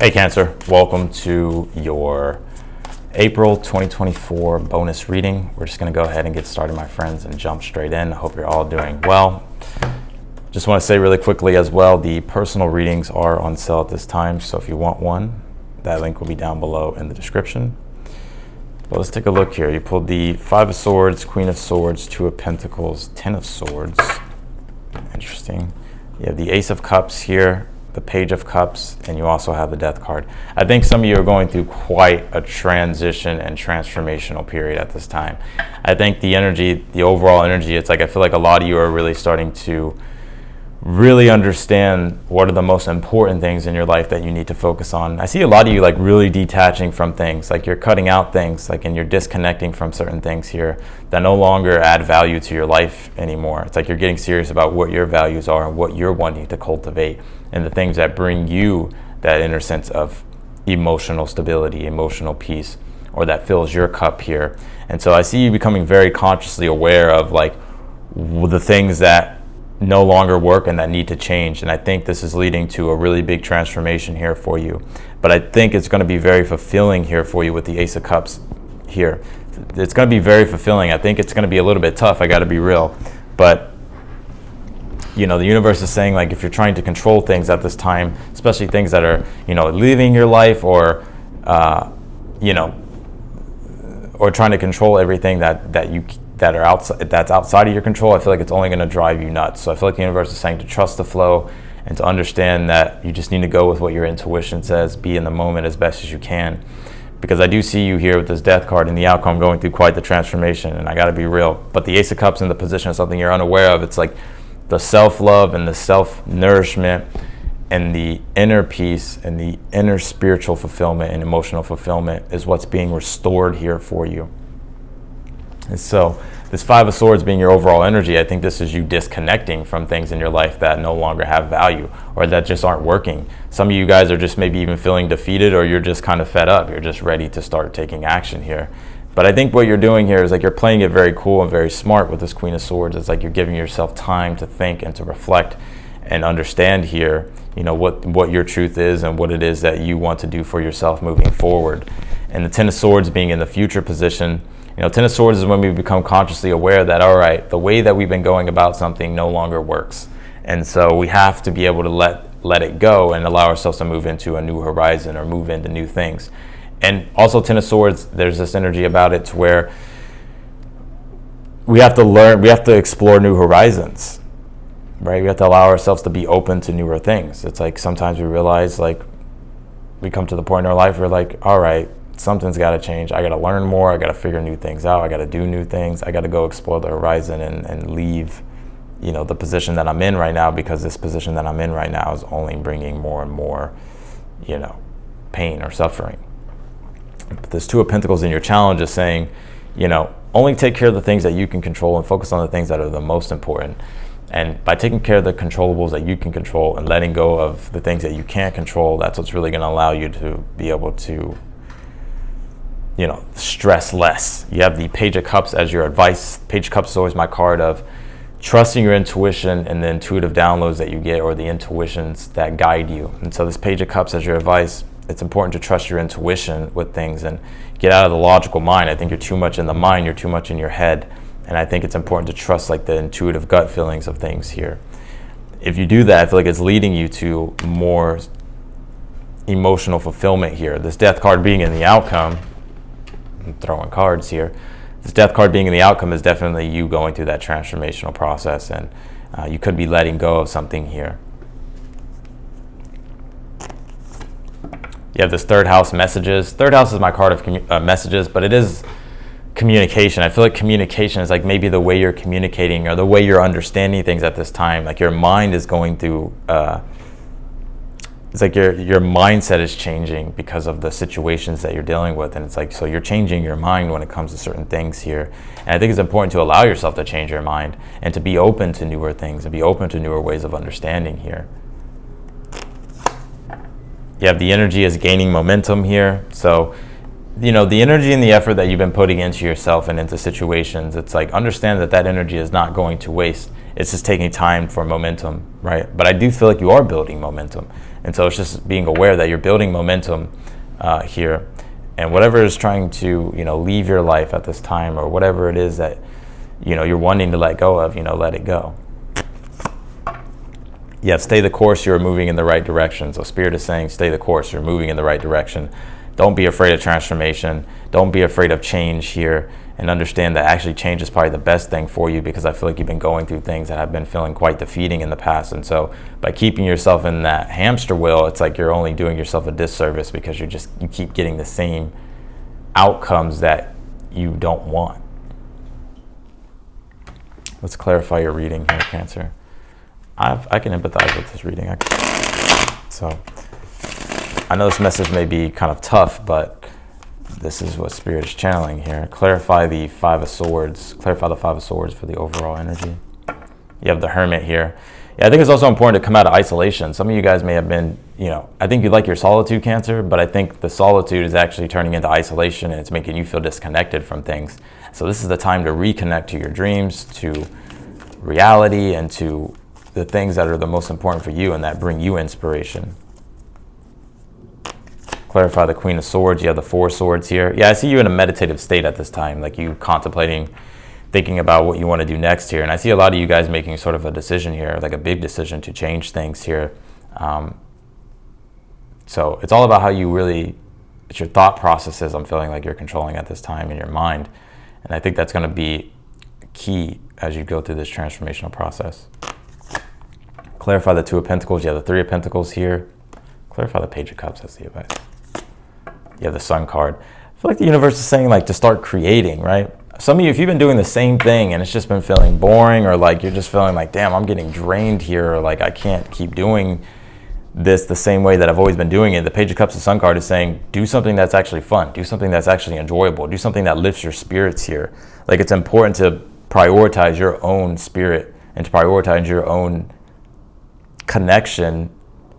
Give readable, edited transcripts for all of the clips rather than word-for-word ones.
Hey Cancer, welcome to your April 2024 bonus reading. We're just going to go ahead and get started, my friends, and jump straight in. I hope you're all doing well. Just want to say really quickly as well, the personal readings are on sale at this time, so if you want one, that link will be down below in the description. But let's take a look here. You pulled the Five of Swords, Queen of Swords, Two of Pentacles, Ten of Swords. Interesting. You have the Ace of Cups here, the Page of Cups, and you also have the Death card. I think some of you are going through quite a transition and transformational period at this time. I think the energy, the overall energy, it's like I feel like a lot of you are really starting to really understand what are the most important things in your life that you need to focus on. I see a lot of you like really detaching from things, like you're cutting out things, like, and you're disconnecting from certain things here that no longer add value to your life anymore. It's like you're getting serious about what your values are and what you're wanting to cultivate and the things that bring you that inner sense of emotional stability, emotional peace, or that fills your cup here. And so I see you becoming very consciously aware of like the things that no longer work and that need to change. And I think this is leading to a really big transformation here for you. But I think it's going to be very fulfilling here for you with the Ace of Cups here. It's going to be very fulfilling. I think it's going to be a little bit tough. I got to be real. But you know, the universe is saying like if you're trying to control things at this time, especially things that are, you know, leaving your life or, you know, or trying to control everything that's outside of your control, I feel like it's only going to drive you nuts. So I feel like the universe is saying to trust the flow and to understand that you just need to go with what your intuition says, be in the moment as best as you can. Because I do see you here with this Death card and the outcome going through quite the transformation, and I got to be real. But the Ace of Cups in the position of something you're unaware of. It's like the self-love and the self-nourishment and the inner peace and the inner spiritual fulfillment and emotional fulfillment is what's being restored here for you. And so this Five of Swords being your overall energy, I think this is you disconnecting from things in your life that no longer have value or that just aren't working. Some of you guys are just maybe even feeling defeated, or you're just kind of fed up. You're just ready to start taking action here. But I think what you're doing here is like you're playing it very cool and very smart with this Queen of Swords. It's like you're giving yourself time to think and to reflect and understand here, you know, what your truth is and what it is that you want to do for yourself moving forward. And the Ten of Swords being in the future position, you know, Ten of Swords is when we become consciously aware that, all right, the way that we've been going about something no longer works. And so we have to be able to let it go and allow ourselves to move into a new horizon or move into new things. And also Ten of Swords, there's this energy about it to where we have to learn, we have to explore new horizons, right? We have to allow ourselves to be open to newer things. It's like sometimes we realize like we come to the point in our life where like, all right, something's got to change. I got to learn more. I got to figure new things out. I got to do new things. I got to go explore the horizon and leave, you know, the position that I'm in right now, because this position that I'm in right now is only bringing more and more, you know, pain or suffering. But this Two of Pentacles in your challenge is saying, you know, only take care of the things that you can control and focus on the things that are the most important. And by taking care of the controllables that you can control and letting go of the things that you can't control, that's what's really going to allow you to be able to, you know, stress less. You have the Page of Cups as your advice. Page of Cups is always my card of trusting your intuition and the intuitive downloads that you get, or the intuitions that guide you. And so this Page of Cups as your advice, it's important to trust your intuition with things and get out of the logical mind. I think you're too much in the mind, you're too much in your head. And I think it's important to trust like the intuitive gut feelings of things here. If you do that, I feel like it's leading you to more emotional fulfillment here. This Death card being in the outcome, I'm throwing cards here. This Death card being in the outcome is definitely you going through that transformational process, and you could be letting go of something here. You have this Third House messages. Third house is my card of messages, but it is communication. I feel like communication is like maybe the way you're communicating or the way you're understanding things at this time. Like your mind is going through, it's like your mindset is changing because of the situations that you're dealing with. And it's like, so you're changing your mind when it comes to certain things here. And I think it's important to allow yourself to change your mind and to be open to newer things and be open to newer ways of understanding here. You have the energy as gaining momentum here. So, you know, the energy and the effort that you've been putting into yourself and into situations, it's like, understand that that energy is not going to waste. It's just taking time for momentum, right? But I do feel like you are building momentum. And so it's just being aware that you're building momentum here. And whatever is trying to, leave your life at this time, or whatever it is that, you're wanting to let go of, let it go. Yeah, stay the course, you're moving in the right direction. So Spirit is saying, stay the course, you're moving in the right direction. Don't be afraid of transformation. Don't be afraid of change here, and understand that actually change is probably the best thing for you, because I feel like you've been going through things that have been feeling quite defeating in the past. And so by keeping yourself in that hamster wheel, it's like you're only doing yourself a disservice, because you keep getting the same outcomes that you don't want. Let's clarify your reading here, Cancer. I can empathize with this reading. So I know this message may be kind of tough, but this is what Spirit is channeling here. Clarify the Five of Swords. Clarify the Five of Swords for the overall energy. You have the Hermit here. Yeah, I think it's also important to come out of isolation. Some of you guys may have been, I think you like your solitude, Cancer, but I think the solitude is actually turning into isolation, and it's making you feel disconnected from things. So this is the time to reconnect to your dreams, to reality, and to the things that are the most important for you and that bring you inspiration. Clarify the Queen of Swords. You have the Four of Swords here. Yeah, I see you in a meditative state at this time, like you contemplating, thinking about what you want to do next here. And I see a lot of you guys making sort of a decision here, like a big decision to change things here. So it's all about how you really, it's your thought processes I'm feeling like you're controlling at this time in your mind. And I think that's going to be key as you go through this transformational process. Clarify the Two of Pentacles. You have the Three of Pentacles here. Clarify the Page of Cups. That's the advice. You have the Sun card. I feel like the universe is saying like to start creating, right? Some of you, if you've been doing the same thing and it's just been feeling boring, or like you're just feeling like, damn, I'm getting drained here, or like I can't keep doing this the same way that I've always been doing it. The Page of Cups, the Sun card, is saying do something that's actually fun. Do something that's actually enjoyable. Do something that lifts your spirits here. Like it's important to prioritize your own spirit and to prioritize your own connection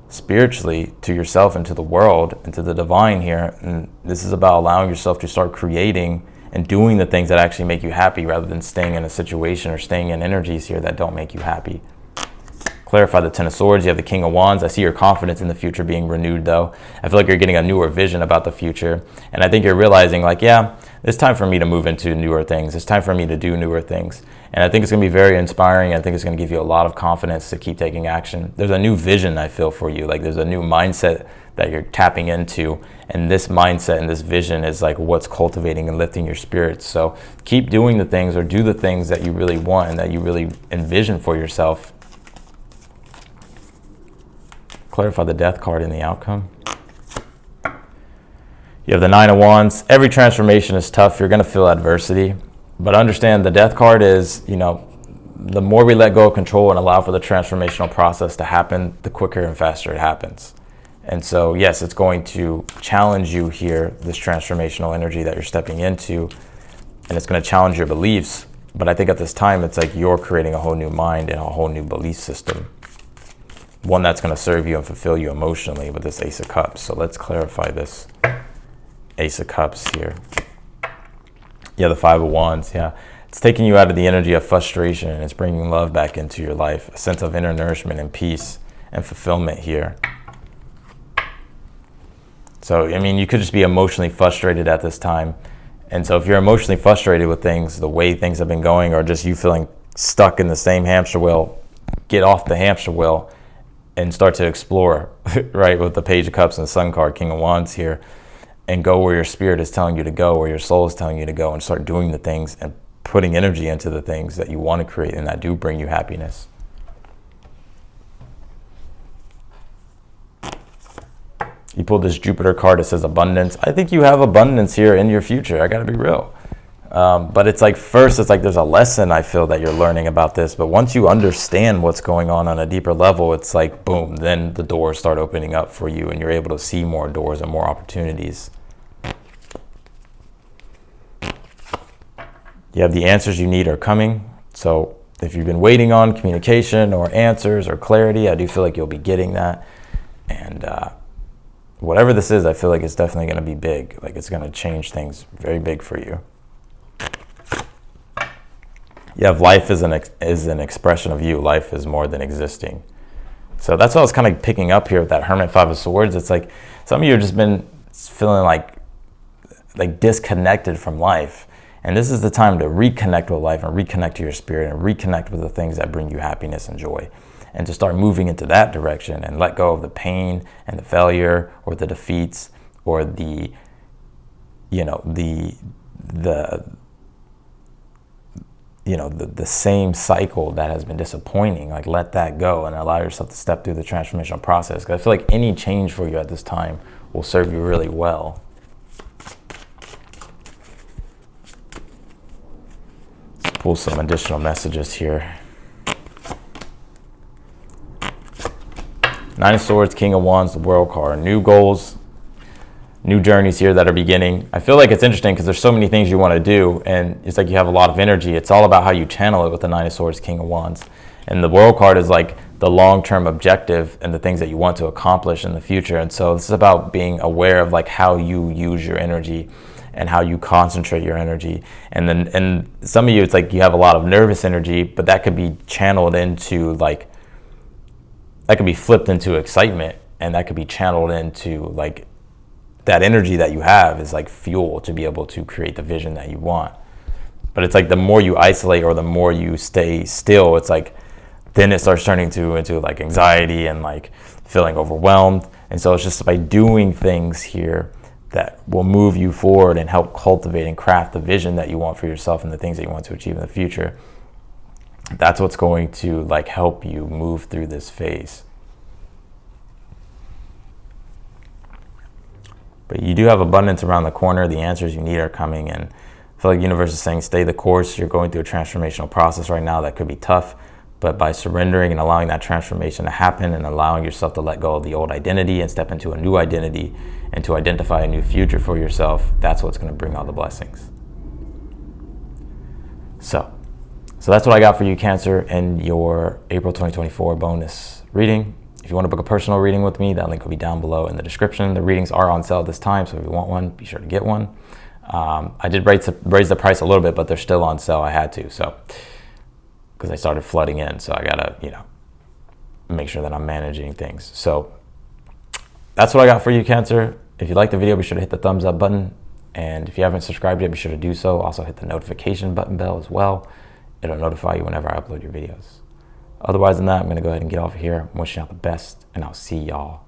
spiritually to yourself and to the world and to the divine here. And this is about allowing yourself to start creating and doing the things that actually make you happy, rather than staying in a situation or staying in energies here that don't make you happy. Clarify the Ten of Swords. You have the King of Wands. I see your confidence in the future being renewed, though. I feel like you're getting a newer vision about the future. And I think you're realizing, like, yeah, it's time for me to move into newer things. It's time for me to do newer things. And I think it's going to be very inspiring. I think it's going to give you a lot of confidence to keep taking action. There's a new vision, I feel, for you. Like, there's a new mindset that you're tapping into. And this mindset and this vision is like what's cultivating and lifting your spirits. So keep doing the things, or do the things that you really want and that you really envision for yourself. Clarify the Death card in the outcome. You have the Nine of Wands. Every transformation is tough. You're going to feel adversity. But understand the Death card is, the more we let go of control and allow for the transformational process to happen, the quicker and faster it happens. And so, yes, it's going to challenge you here, this transformational energy that you're stepping into, and it's going to challenge your beliefs. But I think at this time, it's like you're creating a whole new mind and a whole new belief system. One that's going to serve you and fulfill you emotionally with this Ace of Cups. So let's clarify this Ace of Cups here. Yeah, the Five of Wands. Yeah, it's taking you out of the energy of frustration, and it's bringing love back into your life. A sense of inner nourishment and peace and fulfillment here. So, I mean, you could just be emotionally frustrated at this time. And so if you're emotionally frustrated with things, the way things have been going, or just you feeling stuck in the same hamster wheel, get off the hamster wheel and start to explore, right, with the Page of Cups and the Sun card, King of Wands here, and go where your spirit is telling you to go, where your soul is telling you to go, and start doing the things and putting energy into the things that you want to create and that do bring you happiness. You pulled this Jupiter card that says abundance. I think you have abundance here in your future. I got to be real. But it's like, first, it's like there's a lesson I feel that you're learning about this. But once you understand what's going on a deeper level, it's like, boom, then the doors start opening up for you and you're able to see more doors and more opportunities. You have the answers you need are coming. So if you've been waiting on communication or answers or clarity, I do feel like you'll be getting that. And whatever this is, I feel like it's definitely going to be big. Like, it's going to change things very big for you. You have life is an expression of you. Life is more than existing. So that's what I was kind of picking up here with that Hermit Five of Swords. It's like some of you have just been feeling like disconnected from life. And this is the time to reconnect with life and reconnect to your spirit and reconnect with the things that bring you happiness and joy. And to start moving into that direction and let go of the pain and the failure or the defeats or the same cycle that has been disappointing. Like, let that go and allow yourself to step through the transformational process. Because I feel like any change for you at this time will serve you really well. Let's pull some additional messages here. Nine of Swords, King of Wands, the World card. New goals, new journeys here that are beginning. I feel like it's interesting because there's so many things you want to do, and it's like you have a lot of energy. It's all about how you channel it with the Nine of Swords, King of Wands. And the World card is like the long-term objective and the things that you want to accomplish in the future. And so this is about being aware of like how you use your energy and how you concentrate your energy. And some of you, it's like you have a lot of nervous energy, but that could be channeled into that could be flipped into excitement, and that could be channeled into like that energy that you have is like fuel to be able to create the vision that you want. But it's like the more you isolate or the more you stay still, it's like then it starts turning into like anxiety and like feeling overwhelmed. And so it's just by doing things here that will move you forward and help cultivate and craft the vision that you want for yourself and the things that you want to achieve in the future. That's what's going to like help you move through this phase. But you do have abundance around the corner. The answers you need are coming, and I feel like the universe is saying stay the course. You're going through a transformational process right now that could be tough, but by surrendering and allowing that transformation to happen and allowing yourself to let go of the old identity and step into a new identity and to identify a new future for yourself, that's what's going to bring all the blessings. So that's what I got for you, Cancer, in your April 2024 bonus reading. If you want to book a personal reading with me, that link will be down below in the description. The readings are on sale this time, so if you want one, be sure to get one. I did raise the price a little bit, but they're still on sale. I had to, so because I started flooding in, so I gotta, make sure that I'm managing things. So that's what I got for you, Cancer. If you like the video, be sure to hit the thumbs up button, and if you haven't subscribed yet, be sure to do so. Also hit the notification bell as well. It'll notify you whenever I upload your videos. Otherwise than that, I'm going to go ahead and get off of here. I'm wishing you all the best, and I'll see y'all